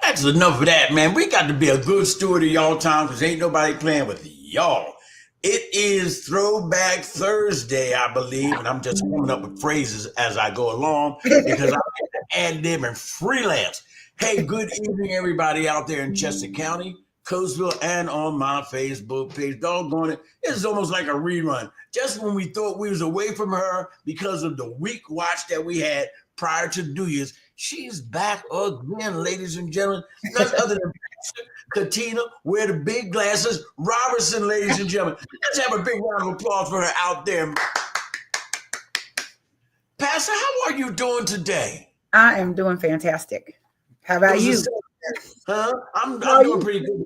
That's enough of that, man. We got to be a good steward of y'all time because ain't nobody playing with y'all. It is Throwback Thursday, I believe, and I'm just coming up with phrases as I go along because I ad lib and freelance. Hey, good evening, everybody out there in Chester County, Coastville, and on my Facebook page. Doggone it, it's almost like a rerun. Just when we thought we was away from her because of the week watch that we had prior to New Year's, she's back again, ladies and gentlemen. None other than Katina, wear the big glasses, Robertson, ladies and gentlemen. Let's have a big round of applause for her out there. Pastor, how are you doing today? I am doing fantastic. How about you? I'm doing pretty good.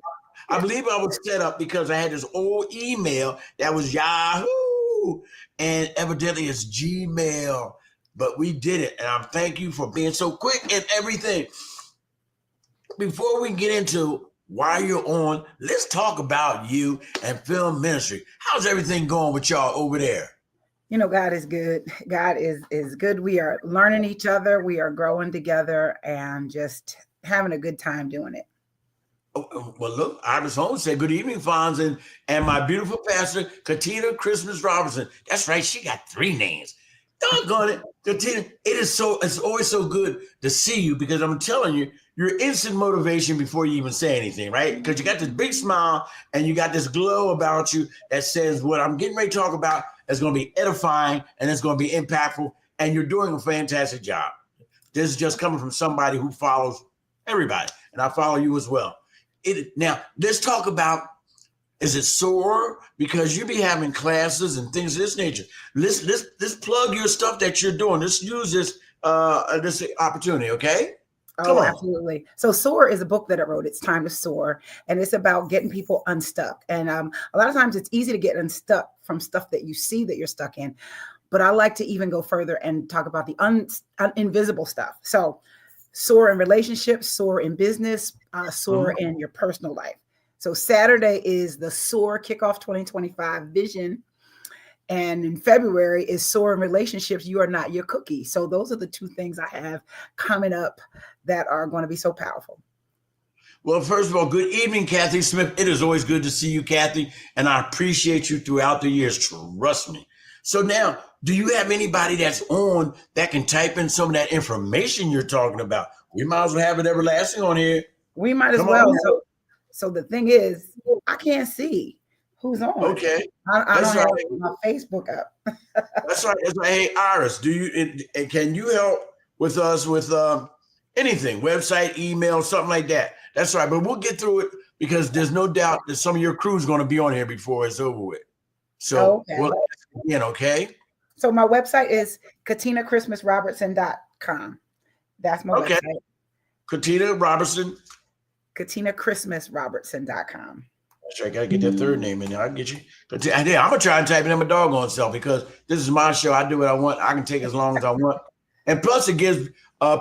I believe I was set up because I had this old email that was Yahoo, and evidently it's Gmail. But we did it, and I thank you for being so quick and everything. Before we get into why you're on, let's talk about you and film ministry. How's everything going with y'all over there? You know, God is good. God is good. We are learning each other. We are growing together and just having a good time doing it. Well, look, Iris Holmes said, good evening, Fonz, and my beautiful pastor, Katina Christmas Robertson. That's right. She got 3 names. Doggone it, Katina. It's always so good to see you because I'm telling you, you're instant motivation before you even say anything, right? Because you got this big smile and you got this glow about you that says what I'm getting ready to talk about is going to be edifying and it's going to be impactful, and you're doing a fantastic job. This is just coming from somebody who follows everybody, and I follow you as well. Now, let's talk about, is it SOAR? Because you be having classes and things of this nature. Let's plug your stuff that you're doing. Let's use this opportunity, okay? Oh, absolutely. So SOAR is a book that I wrote. It's Time to Soar. And it's about getting people unstuck. And a lot of times it's easy to get unstuck from stuff that you see that you're stuck in. But I like to even go further and talk about the invisible stuff. So soar in relationships, soar in business, soar in your personal life. So Saturday is the SOAR Kickoff 2025 Vision. And in February is SOAR in Relationships, You Are Not Your Cookie. So those are the 2 things I have coming up that are going to be so powerful. Well, first of all, good evening, Kathy Smith. It is always good to see you, Kathy, and I appreciate you throughout the years. Trust me. So now, do you have anybody that's on that can type in some of that information you're talking about? We might as well have it everlasting on here. We might as well. So the thing is, I can't see who's on. Okay. I don't have my Facebook up. That's right. Hey, Iris, can you help with us with anything, website, email, something like that? That's right. But we'll get through it because there's no doubt that some of your crew is going to be on here before it's over with. So, okay. So my website is KatinaChristmasRobertson.com. That's my website. Katina Robertson. KatinaChristmasRobertson.com. That's right. I got to get that third name in there. I can get you. I'm going to try and type it in my doggone self because this is my show. I do what I want. I can take as long as I want. And plus, it gives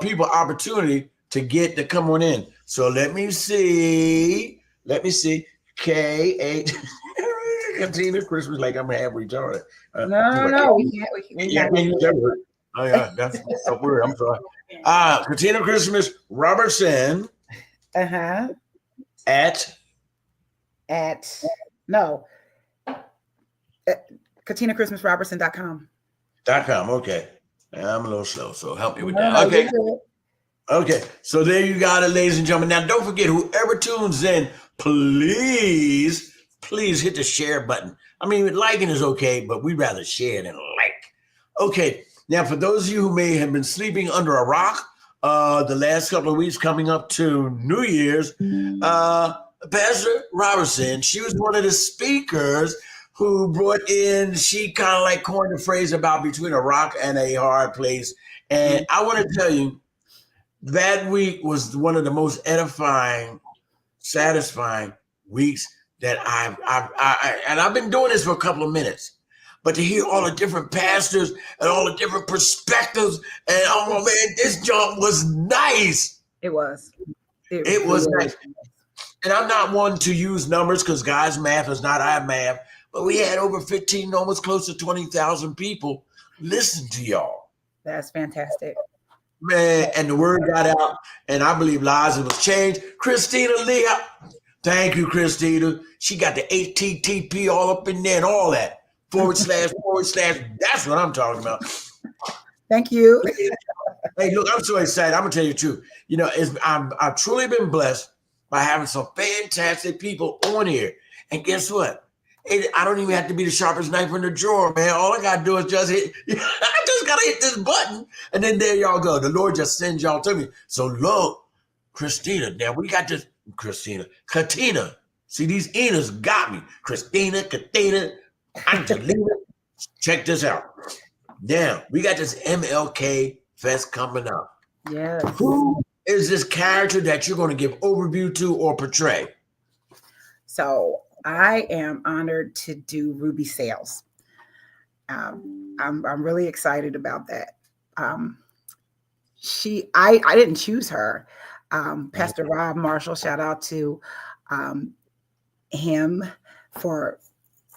people opportunity to come on in. So let me see. K8. Katina Christmas, like I'm half retarded. No. We can't. Oh, yeah. That's a word. I'm sorry. Katina Christmas Robertson. KatinaChristmasRobertson.com. Okay. I'm a little slow, so help me with that. Okay. Okay. So there you got it, ladies and gentlemen. Now, don't forget, whoever tunes in, please hit the share button. I mean, liking is okay, but we'd rather share than like. Okay. Now, for those of you who may have been sleeping under a rock the last couple of weeks coming up to New Year's, Pastor Robertson, she was one of the speakers who she kind of like coined a phrase about between a rock and a hard place. And I want to tell you, that week was one of the most edifying, satisfying weeks that I've been doing this for a couple of minutes. But to hear all the different pastors and all the different perspectives, and oh man, this jump was nice. It was. It was nice. And I'm not one to use numbers because God's math is not our math, but we had over 15, almost close to 20,000 people listen to y'all. That's fantastic. Man, and the word got out, and I believe lives was changed. Christina Lee, thank you, Christina. She got the HTTP all up in there and all that. / / That's what I'm talking about. Thank you. Hey, look, I'm so excited. I'm gonna tell you the truth. You know, I've truly been blessed by having some fantastic people on here. And guess what? I don't even have to be the sharpest knife in the drawer, man. All I gotta do is just hit. I just gotta hit this button, and then there y'all go. The Lord just sends y'all to me. So look, Christina. Now we got this. Katina. See, these Enas got me. Katina. Angelina. Check this out. Now we got this MLK Fest coming up. Yes. Who is this character that you're going to give overview to or portray? So I am honored to do Ruby Sales. I'm really excited about that. I didn't choose her. Pastor Rob Marshall, shout out to him for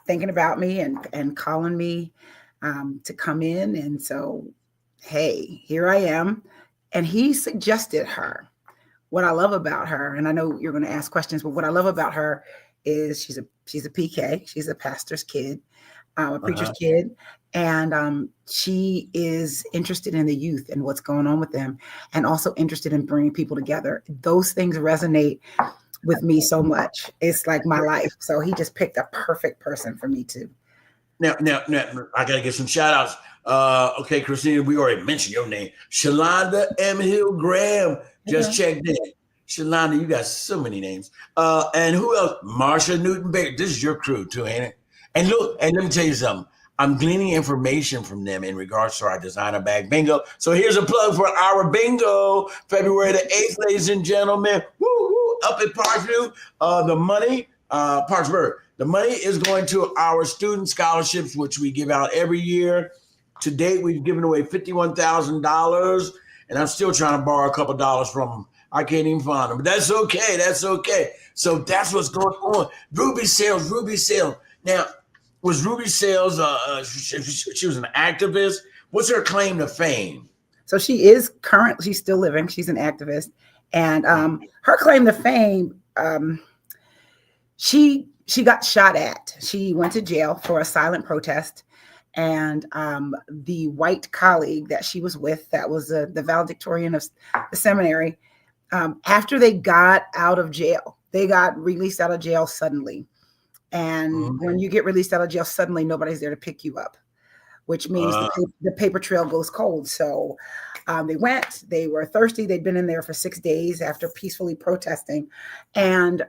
thinking about me and calling me to come in. And so, hey, here I am. And he suggested her. What I love about her, and I know you're going to ask questions, but what I love about her is she's a PK. She's a pastor's kid, a preacher's kid. And she is interested in the youth and what's going on with them, and also interested in bringing people together. Those things resonate with me so much. It's like my life. So he just picked a perfect person for me to. Now, I got to get some shout outs. Okay, Christina, we already mentioned your name. Shalonda M. Hill Graham just checked in. Shalonda, you got so many names. And who else? Marsha Newton Baker. This is your crew too, ain't it? And look, and let me tell you something. I'm gleaning information from them in regards to our designer bag bingo. So here's a plug for our bingo, February the 8th, ladies and gentlemen. Woo, up at Parkview. The money, Parksburg. The money is going to our student scholarships, which we give out every year. To date, we've given away $51,000, and I'm still trying to borrow a couple dollars from them. I can't even find them, but that's okay. That's okay. So that's what's going on. Ruby Sales. Now, was Ruby Sales, she was an activist. What's her claim to fame? So she's still living. She's an activist. And her claim to fame, she got shot at. She went to jail for a silent protest. And the white colleague that she was with, that was the valedictorian of the seminary, after they got out of jail, they got released out of jail suddenly. And when you get released out of jail suddenly, nobody's there to pick you up, which means the paper trail goes cold. So they were thirsty. They'd been in there for 6 days after peacefully protesting. And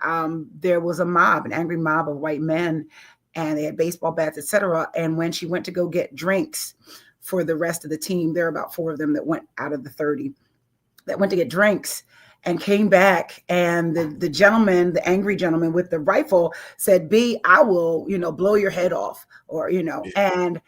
there was an angry mob of white men, and they had baseball bats, etc. And when she went to go get drinks for the rest of the team, there were about 4 of them that went out of the 30 that went to get drinks and came back. And the angry gentleman with the rifle said, B, I will, blow your head off, or, and,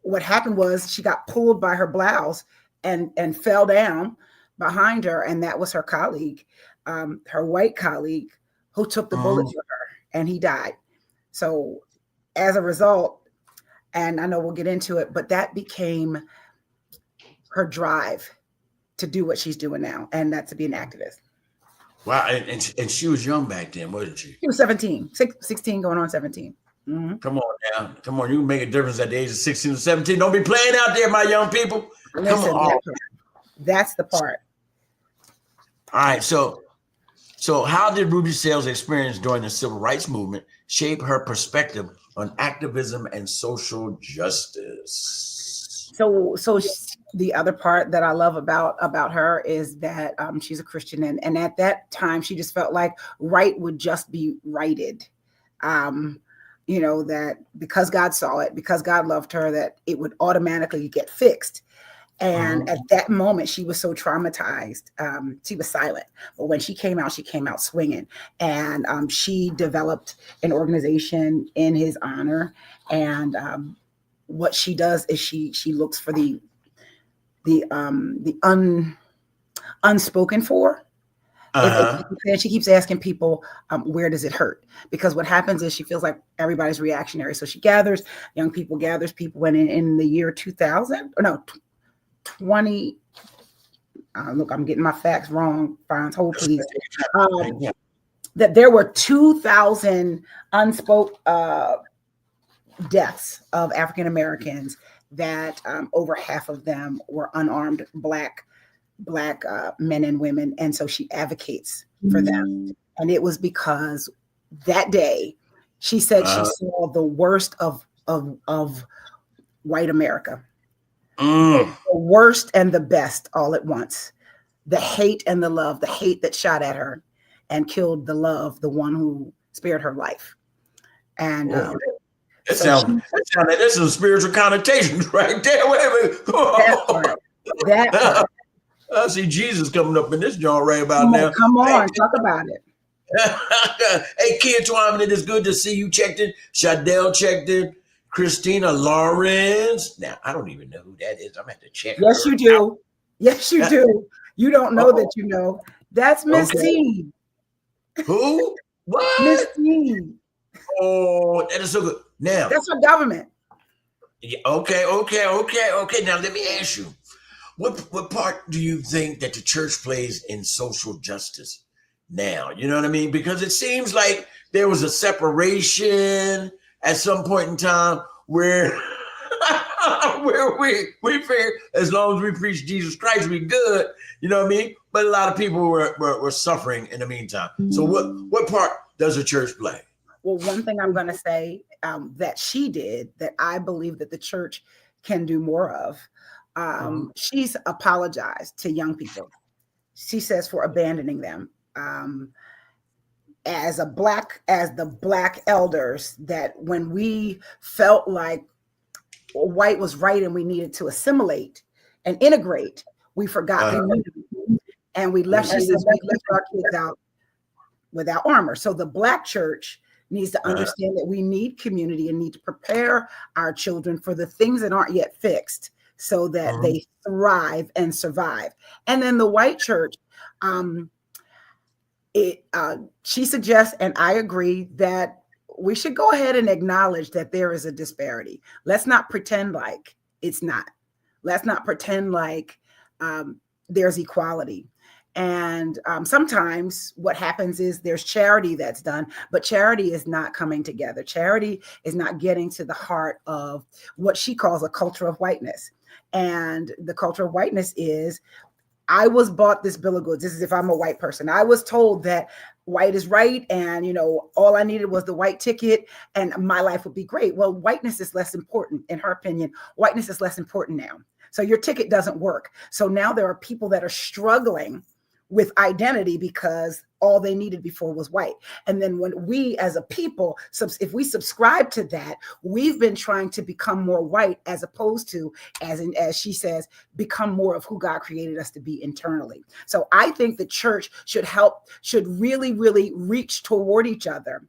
what happened was she got pulled by her blouse and fell down behind her. And that was her colleague, her white colleague, who took the bullet for her, and he died. So as a result, and I know we'll get into it, but that became her drive to do what she's doing now, and that's to be an activist. Wow, and she was young back then, wasn't she? She was 16 going on 17. Mm-hmm. Come on now. Come on, you can make a difference at the age of 16 or 17. Don't be playing out there, my young people. Listen, come on. That's the part. All right, so how did Ruby Sales' experience during the civil rights movement shape her perspective on activism and social justice? So the other part that I love about her is that she's a Christian, and at that time she just felt like right would just be righted. That because God saw it, because God loved her, that it would automatically get fixed. And at that moment, she was so traumatized. She was silent. But when she came out swinging. And she developed an organization in his honor. And what she does is she looks for the unspoken for. And she keeps asking people, where does it hurt? Because what happens is she feels like everybody's reactionary. So she gathers people. And in the year 2000, or no, 20. Look, I'm getting my facts wrong. Fines, hold please. That there were 2,000 unspoke deaths of African Americans. That over half of them were unarmed black men and women, and so she advocates for them. And it was because that day she said she saw the worst of white America. The worst and the best all at once. The hate and the love, the hate that shot at her and killed the love, the one who spared her life. And there's some spiritual connotations right there. Wait a minute. That part. I see Jesus coming up in this joint right about now. Come on, talk about it. Hey, Kid Twyman, it is good to see you checked in. Shadell checked in. Christina Lawrence. Now, I don't even know who that is. I'm going to have to check. Yes, you do. Out. Yes, you do. You don't know that you know. That's Miss T. Who? What? Miss T. Oh, that is so good. Now. That's our government. Yeah, okay. Now, let me ask you. What part do you think that the church plays in social justice now? You know what I mean? Because it seems like there was a separation at some point in time where we figured as long as we preach Jesus Christ, we good. You know what I mean? But a lot of people were suffering in the meantime. So what part does the church play? Well, one thing I'm going to say that she did that I believe that the church can do more of. She's apologized to young people. She says for abandoning them. As the black elders, that when we felt like white was right and we needed to assimilate and integrate, we forgot community, and we left. She says we left our kids out without armor. So the black church needs to understand that we need community and need to prepare our children for the things that aren't yet fixed, so that they thrive and survive. And then the white church, she suggests, and I agree, that we should go ahead and acknowledge that there is a disparity. Let's not pretend like it's not. Let's not pretend like there's equality. And sometimes what happens is there's charity that's done, but charity is not coming together. Charity is not getting to the heart of what she calls a culture of whiteness. And the culture of whiteness is, I was bought this bill of goods. This is if I'm a white person. I was told that white is right. And, all I needed was the white ticket and my life would be great. Well, whiteness is less important. In her opinion, whiteness is less important now. So your ticket doesn't work. So now there are people that are struggling with identity because all they needed before was white. And then when we as a people, if we subscribe to that, we've been trying to become more white as opposed to, as she says, become more of who God created us to be internally. So I think the church should really, really reach toward each other,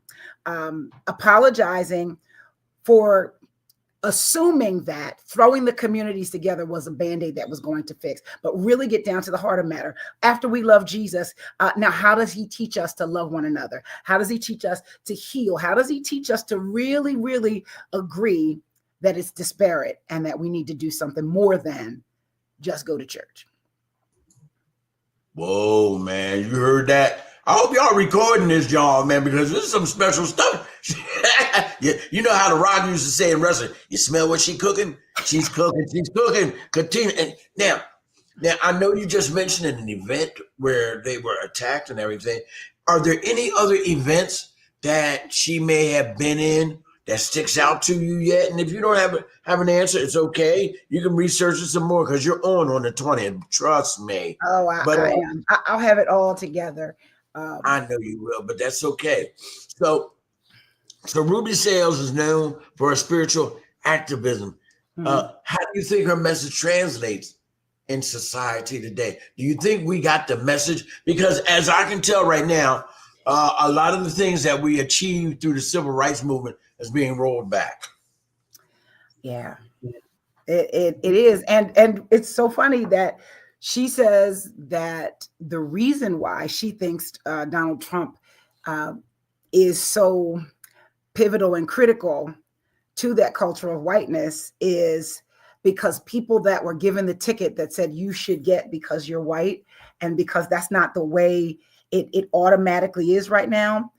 apologizing for assuming that throwing the communities together was a Band-Aid that was going to fix, but really get down to the heart of matter. After we love Jesus, now how does he teach us to love one another? How does he teach us to heal? How does he teach us to really, really agree that it's disparate and that we need to do something more than just go to church? Whoa, man, you heard that? I hope y'all recording this, y'all, man, because this is some special stuff. You know how The Rock used to say in wrestling, you smell what she's cooking? She's cooking. Katina. And now I know you just mentioned an event where they were attacked and everything. Are there any other events that she may have been in that sticks out to you yet? And if you don't have an answer, it's okay. You can research it some more because you're on the 20th. Trust me. Oh, I am. I'll have it all together. I know you will, but that's okay. So Ruby Sales is known for her spiritual activism. How do you think her message translates in society today? Do you think we got the message? Because as I can tell right now, a lot of the things that we achieved through the civil rights movement is being rolled back. Yeah, it is. And it's so funny that she says that the reason why she thinks Donald Trump is so pivotal and critical to that culture of whiteness is because people that were given the ticket that said you should get because you're white, and because that's not the way it automatically is right now,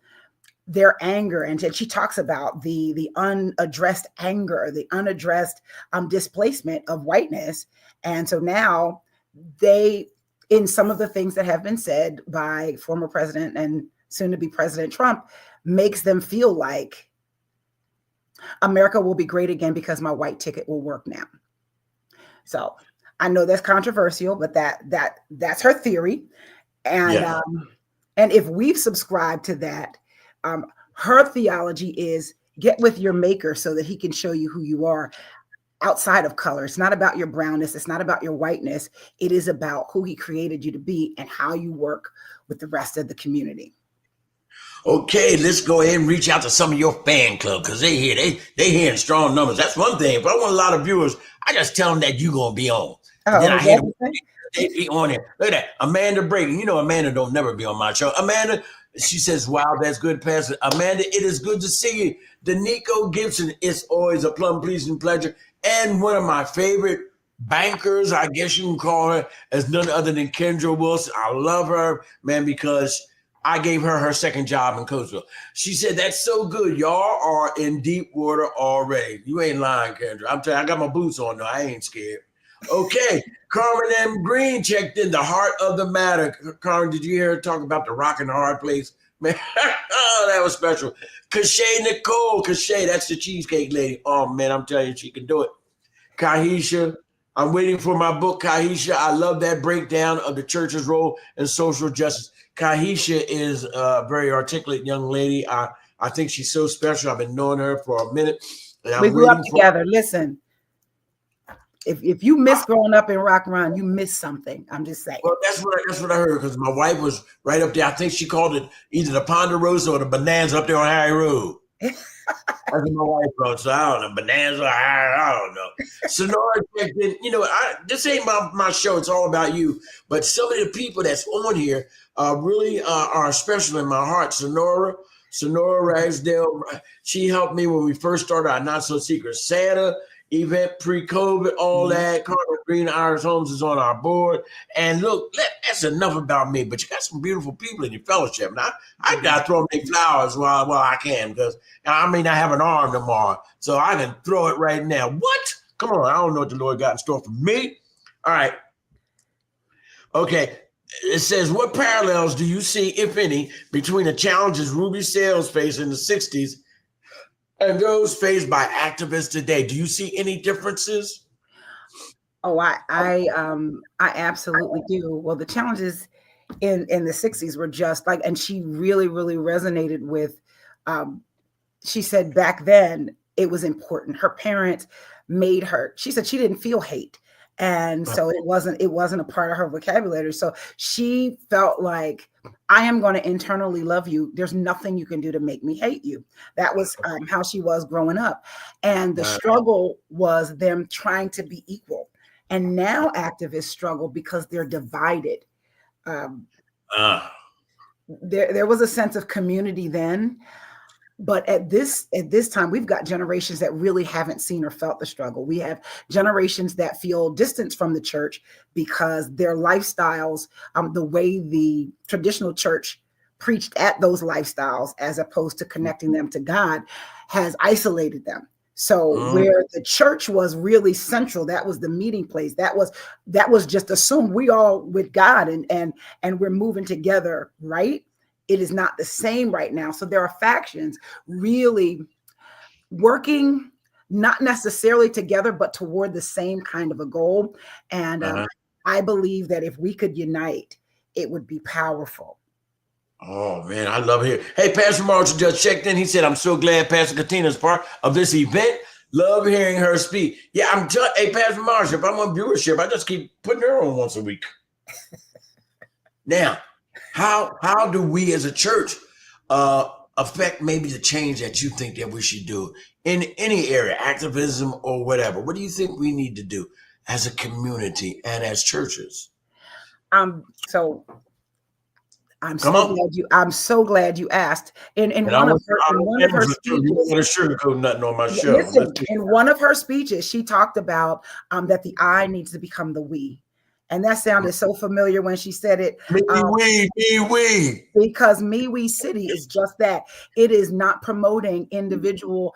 their anger, and she talks about the unaddressed anger, the unaddressed displacement of whiteness. And so now they, in some of the things that have been said by former President and soon to be President Trump, makes them feel like America will be great again because my white ticket will work now. So I know that's controversial, but that's her theory. And and if we've subscribed to that, her theology is get with your maker so that he can show you who you are outside of color. It's not about your brownness. It's not about your whiteness. It is about who he created you to be and how you work with the rest of the community. Okay, let's go ahead and reach out to some of your fan club, because they hear in strong numbers. That's one thing. If I want a lot of viewers, I just tell them that you're going to be on. And then I hear them, they be on here. Look at that. Amanda Brady. You know Amanda don't never be on my show. Amanda, she says, wow, that's good, Pastor. Amanda, it is good to see you. Danico Gibson, it's always a plum pleasing pleasure. And one of my favorite bankers, I guess you can call her, as none other than Kendra Wilson. I love her, man, because I gave her second job in Coatesville. She said, that's so good. Y'all are in deep water already. You ain't lying, Kendra. I'm telling you, I got my boots on, though. I ain't scared. Okay. Carmen M. Green checked in, the heart of the matter. Carmen, did you hear her talk about the rock and the hard place? Man, oh, that was special. Cachet Nicole. Cachet, that's the cheesecake lady. Oh, man, I'm telling you, she can do it. Kahisha, I'm waiting for my book, Kahisha. I love that breakdown of the church's role in social justice. Kahisha is a very articulate young lady. I think she's so special. I've been knowing her for a minute. And we grew up together. Listen, if you miss growing up in Rock Run, you miss something. I'm just saying. Well, that's what I heard, because my wife was right up there. I think she called it either the Ponderosa or the Bonanza up there on Harry Road. That's what my wife wrote, so I don't know. Bonanza, I don't know. Sonora checked in. You know, this ain't my show. It's all about you. But some of the people that's on here really are special in my heart. Sonora Ragsdale, she helped me when we first started our Not So Secret Santa event, pre-COVID, all that. Carter Green Irish Homes is on our board. And look, that's enough about me. But you got some beautiful people in your fellowship. And I got to throw them their flowers while I can, because I may not have an arm tomorrow. So I can throw it right now. What? Come on. I don't know what the Lord got in store for me. All right. Okay. It says, what parallels do you see, if any, between the challenges Ruby Sales faced in the 60s and those faced by activists today? Do you see any differences? Oh, I absolutely do. Well, the challenges in the 60s were just like, and she really, really resonated with, she said back then it was important. Her parents made her, she said she didn't feel hate. And so it wasn't a part of her vocabulary. So she felt like, I am going to internally love you. There's nothing you can do to make me hate you. That was how she was growing up. And the struggle was them trying to be equal. And now activists struggle because they're divided. There was a sense of community then. But at this time, we've got generations that really haven't seen or felt the struggle. We have generations that feel distance from the church because their lifestyles, the way the traditional church preached at those lifestyles, as opposed to connecting them to God, has isolated them. So where the church was really central, that was the meeting place. That was just assumed we all with God and we're moving together, right? It is not the same right now. So there are factions really working, not necessarily together, but toward the same kind of a goal. And I believe that if we could unite, it would be powerful. Oh, man, I love it. Hey, Pastor Marshall just checked in. He said, I'm so glad Pastor Katina is part of this event. Love hearing her speak. Yeah, hey, Pastor Marshall, if I'm on viewership, I just keep putting her on once a week. Now, how do we as a church affect maybe the change that you think that we should do in any area, activism or whatever? What do you think we need to do as a community and as churches? So I'm Come so on. glad you asked. In And I one of want her in one of her answer too. You don't speeches, want to sugarcoat nothing on my show. Let's listen, in one of her speeches, she talked about that the I needs to become the we. And that sounded so familiar when she said it. me, we. Because we City is just that. It is not promoting individual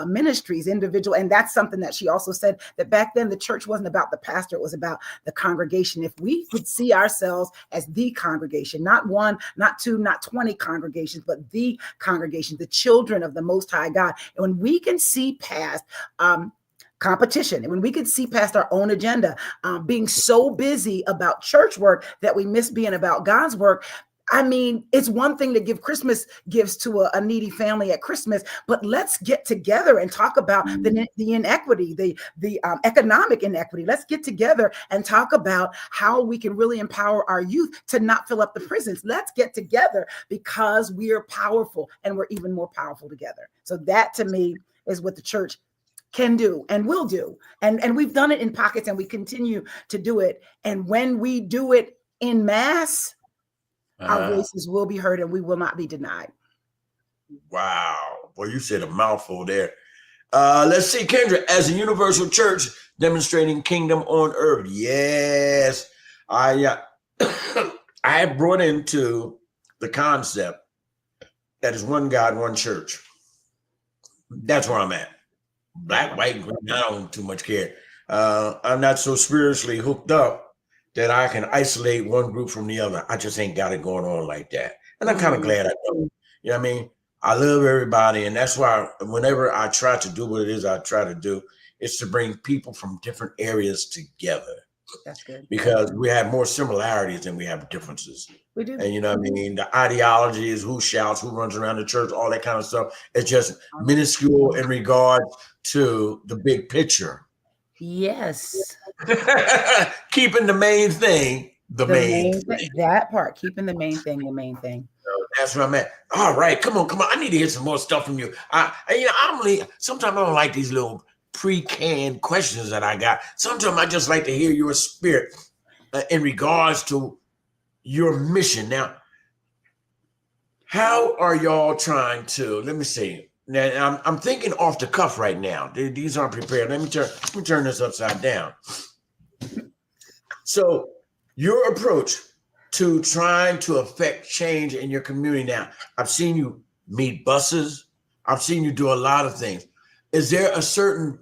ministries, individual. And that's something that she also said, that back then the church wasn't about the pastor, it was about the congregation. If we could see ourselves as the congregation, not one, not two, not 20 congregations, but the congregation, the children of the Most High God. And when we can see past competition, and when we could see past our own agenda, being so busy about church work that we miss being about God's work. I mean, it's one thing to give Christmas gifts to a needy family at Christmas, but let's get together and talk about the inequity, the economic inequity. Let's get together and talk about how we can really empower our youth to not fill up the prisons. Let's get together because we are powerful, and we're even more powerful together. So that to me is what the church can do and will do. And we've done it in pockets, and we continue to do it. And when we do it in mass, our voices will be heard and we will not be denied. Wow. Boy, you said a mouthful there. Let's see, Kendra, as a universal church demonstrating kingdom on earth. Yes. I have brought into the concept that is one God, one church. That's where I'm at. Black, white, green, I don't too much care. I'm not so spiritually hooked up that I can isolate one group from the other. I just ain't got it going on like that. And I'm kind of glad I don't. You know what I mean? I love everybody. And that's why whenever I try to do what it is I try to do, it's to bring people from different areas together. That's good. Because we have more similarities than we have differences. We do. And you know what I mean? The ideology is who shouts, who runs around the church, all that kind of stuff. It's just minuscule in regard to the big picture. Yes. Keeping the main thing the main thing. That part, keeping the main thing the main thing. So that's where I'm at. All right, come on. I need to hear some more stuff from you. Sometimes I don't like these little pre-canned questions that I got. Sometimes I just like to hear your spirit in regards to your mission. Now, how are y'all trying to? Let me see. Now, I'm thinking off the cuff right now. These aren't prepared. Let me turn this upside down. So, your approach to trying to affect change in your community. Now, I've seen you meet buses. I've seen you do a lot of things. Is there a certain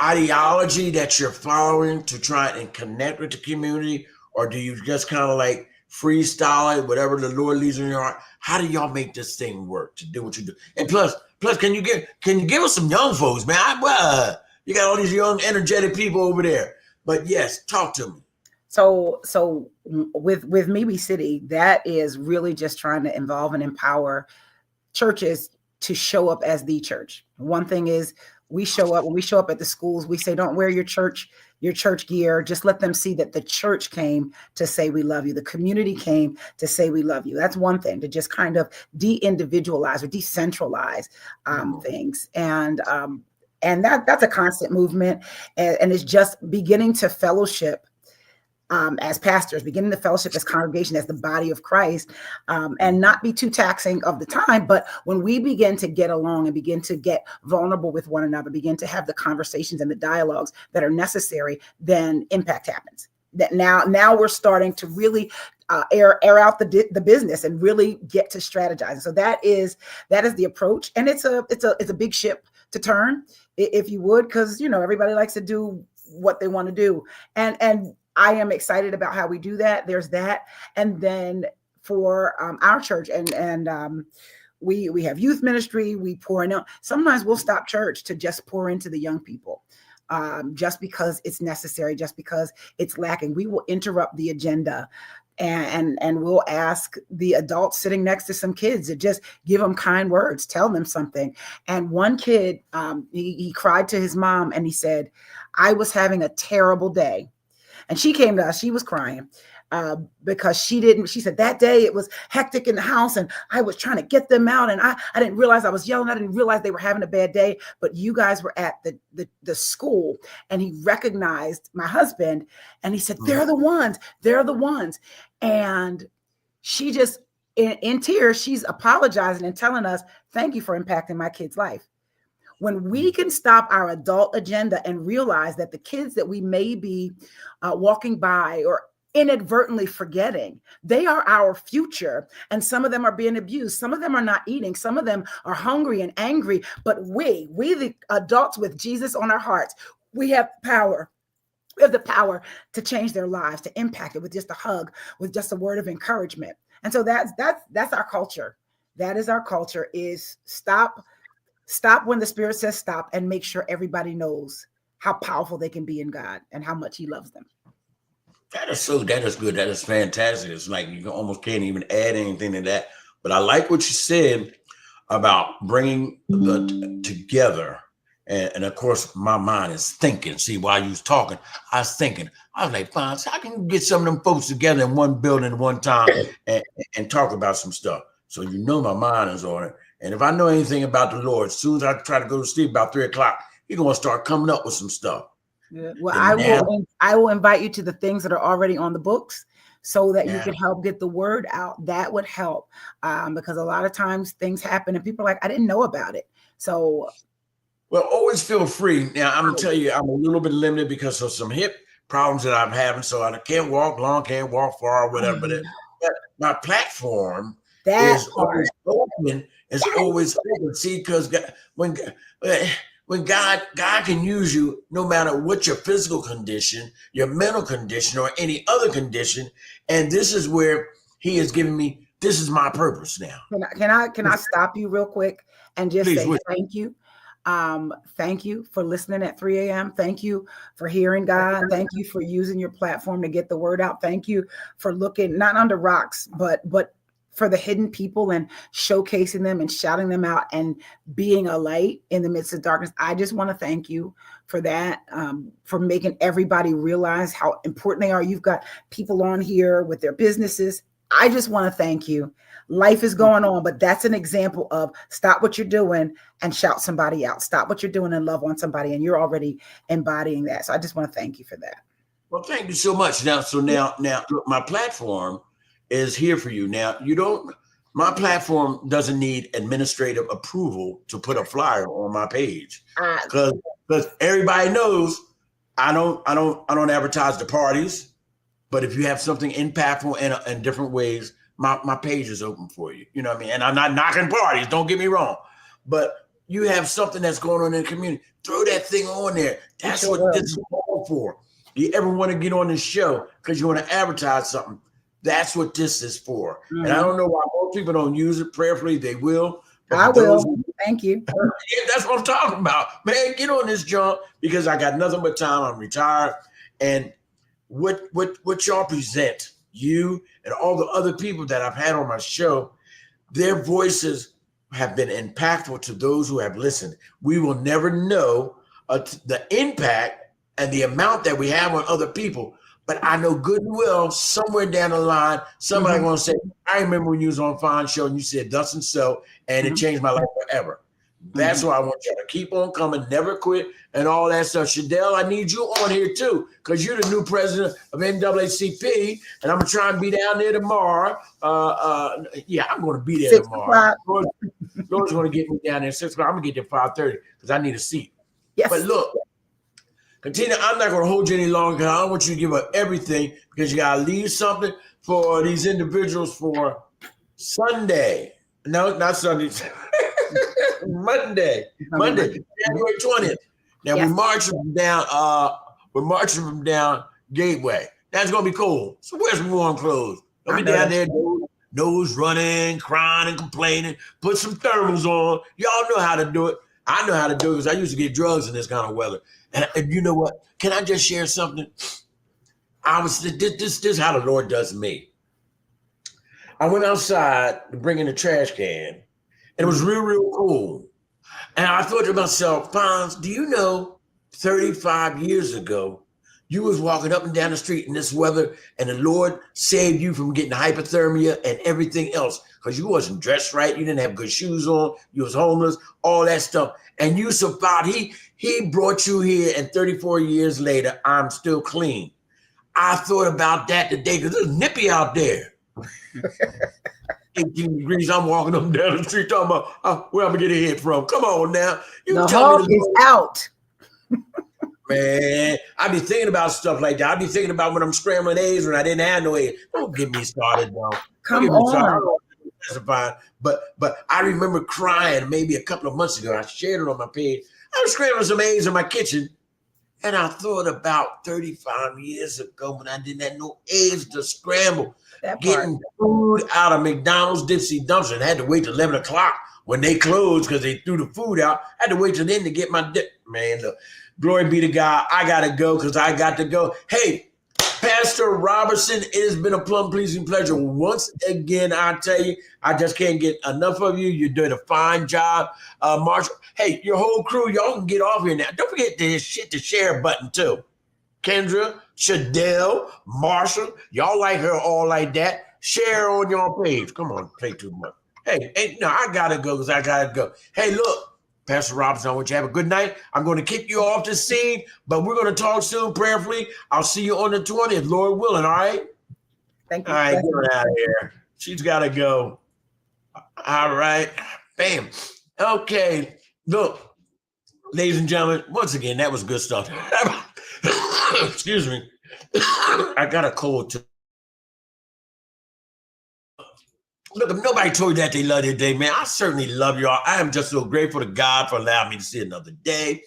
ideology that you're following to try and connect with the community, or do you just kind of like freestyle it, whatever the Lord leads in your heart? How do y'all make this thing work to do what you do? And plus, can you give us some young folks, man? You got all these young, energetic people over there. But yes, talk to me. So with we City, that is really just trying to involve and empower churches to show up as the church. One thing is when we show up at the schools, we say, don't wear your church gear. Just let them see that the church came to say we love you. The community came to say we love you. That's one thing, to just kind of de-individualize or decentralize things. And that's a constant movement, and it's just beginning to fellowship as pastors, beginning to fellowship as congregation, as the body of Christ, and not be too taxing of the time. But when we begin to get along and begin to get vulnerable with one another, begin to have the conversations and the dialogues that are necessary, then impact happens. That now we're starting to really air out the business and really get to strategizing. So that is the approach, and it's a big ship to turn, if you would, because everybody likes to do what they want to do, and I am excited about how we do that. There's that. And then for our church, and we have youth ministry, we pour in. Sometimes we'll stop church to just pour into the young people, just because it's necessary, just because it's lacking. We will interrupt the agenda and we'll ask the adults sitting next to some kids to just give them kind words, tell them something. And one kid, he cried to his mom and he said, I was having a terrible day. And she came to us, she was crying. because she said that day it was hectic in the house and I was trying to get them out and I didn't realize I was yelling. I didn't realize they were having a bad day, but you guys were at the school and he recognized my husband and he said, they're the ones. And she just in tears, she's apologizing and telling us, thank you for impacting my kid's life. When we can stop our adult agenda and realize that the kids that we may be walking by or inadvertently forgetting, they are our future. And some of them are being abused. Some of them are not eating. Some of them are hungry and angry. But we the adults with Jesus on our hearts, we have power. We have the power to change their lives, to impact it with just a hug, with just a word of encouragement. And so that's our culture. That is our culture, is stop when the Spirit says stop and make sure everybody knows how powerful they can be in God and how much he loves them. That is good. That is fantastic. It's like you almost can't even add anything to that. But I like what you said about bringing together. And of course, my mind is thinking. See, while you was talking, I was thinking. I was like, fine, so I can get some of them folks together in one building at one time and talk about some stuff. So you know my mind is on it. And if I know anything about the Lord, as soon as I try to go to sleep about 3 o'clock, he's going to start coming up with some stuff. Yeah. Well, I will invite you to the things that are already on the books so that you can help get the word out. That would help because a lot of times things happen and people are like, I didn't know about it. So. Well, always feel free. Now, I'm going to tell you, I'm a little bit limited because of some hip problems that I'm having. So I can't walk long, can't walk far or whatever. But my platform is always open. It's always open. See, because when God can use you, no matter what your physical condition, your mental condition, or any other condition, and this is where He has given me. This is my purpose now. Can I stop you real quick and just say thank you? Thank you for listening at 3 a.m. Thank you for hearing God. Thank you for using your platform to get the word out. Thank you for looking not under rocks, but for the hidden people and showcasing them and shouting them out and being a light in the midst of darkness. I just want to thank you for that, for making everybody realize how important they are. You've got people on here with their businesses. I just want to thank you. Life is going on, but that's an example of stop what you're doing and shout somebody out. Stop what you're doing and love on somebody. And you're already embodying that. So I just want to thank you for that. Well, thank you so much. Now, look, my platform is here for you. Now, my platform doesn't need administrative approval to put a flyer on my page because everybody knows I don't advertise the parties, but if you have something impactful in different ways, my page is open for you. You know what I mean? And I'm not knocking parties, don't get me wrong, but you have something that's going on in the community, throw that thing on there. That's what this is all for. You ever want to get on this show because you want to advertise something? That's what this is for. Mm-hmm. And I don't know why most people don't use it. Prayerfully, they will. I will. Thank you. Yeah, that's what I'm talking about. Man, get on this jump because I got nothing but time. I'm retired. And what y'all present, you and all the other people that I've had on my show, their voices have been impactful to those who have listened. We will never know the impact and the amount that we have on other people. But I know good and well, somewhere down the line, somebody going to say, I remember when you was on Fine Show and you said thus and so, and it changed my life forever. That's why I want you to keep on coming, never quit, and all that stuff. Shadell, I need you on here too, because you're the new president of NAACP, and I'm going to try and be down there tomorrow. Yeah, I'm going to be there tomorrow. Lord's going to get me down there at 6 o'clock. I'm going to get there 5:30 because I need a seat. Yes. But look, Katina, I'm not going to hold you any longer because I don't want you to give up everything because you got to leave something for these individuals for Sunday. No, not Sunday. Monday, January 20th. Now we're marching from down Gateway. That's going to be cool. So wear some warm clothes. Don't be down there, nose running, crying and complaining. Put some thermals on. Y'all know how to do it. I know how to do it because I used to get drugs in this kind of weather. And you know what? Can I just share something? This is how the Lord does me. I went outside to bring in the trash can, and it was real, real cool. And I thought to myself, Fonz, do you know 35 years ago, You was walking up and down the street in this weather, and the Lord saved you from getting hypothermia and everything else because you wasn't dressed right. You didn't have good shoes on. You was homeless, all that stuff. And you survived. He brought you here, and 34 years later, I'm still clean. I thought about that today because it's nippy out there. 18 degrees. I'm walking up and down the street talking about where I'm going to get a hit from. Come on now. The hawk is out. Man, I be thinking about stuff like that. I be thinking about when I'm scrambling eggs when I didn't have no eggs. Don't get me started, though. Come on. But I remember crying maybe a couple of months ago. I shared it on my page. I was scrambling some eggs in my kitchen, and I thought about 35 years ago when I didn't have no eggs to scramble. Getting food out of McDonald's Dipsy dumpster and had to wait till 11 o'clock when they closed because they threw the food out. I had to wait till then to get my dip. Man, look. Glory be to God. I got to go because I got to go. Hey, Pastor Robertson, it has been a plumb pleasing pleasure. Once again, I tell you, I just can't get enough of you. You're doing a fine job. Marshall, hey, your whole crew, y'all can get off here now. Don't forget to hit the share button too. Kendra, Shadell, Marshall, y'all like her all like that. Share on your page. Come on, play too much. Hey, no, I got to go because I got to go. Hey, look. Pastor Robinson, I want you to have a good night. I'm going to kick you off the scene, but we're going to talk soon prayerfully. I'll see you on the 20th, Lord willing, all right? Thank you. All right, get out of here. She's got to go. All right. Bam. Okay. Look, ladies and gentlemen, once again, that was good stuff. Excuse me. I got a cold too. Look, if nobody told you that they love you today, man, I certainly love y'all. I am just so grateful to God for allowing me to see another day,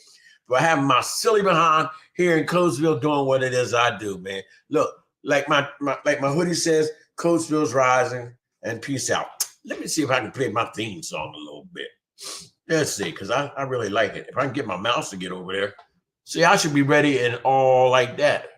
for having my silly behind here in Coatesville doing what it is I do, man. Look, like my hoodie says, Coatesville's rising and peace out. Let me see if I can play my theme song a little bit. Let's see, because I really like it. If I can get my mouse to get over there. See, I should be ready and all like that.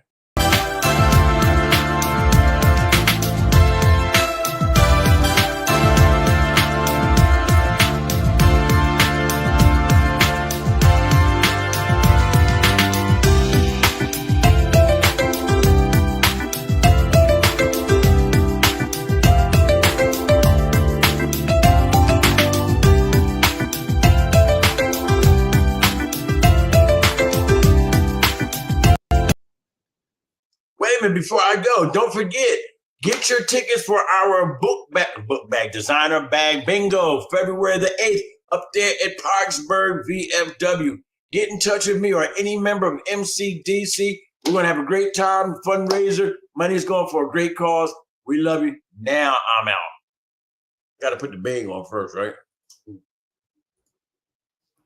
Before I go, don't forget, get your tickets for our book bag designer bag bingo, February the 8th, up there at Parksburg VFW. Get in touch with me or any member of MCDC. We're going to have a great time, fundraiser. Money's going for a great cause. We love you. Now I'm out. Got to put the bang on first, right?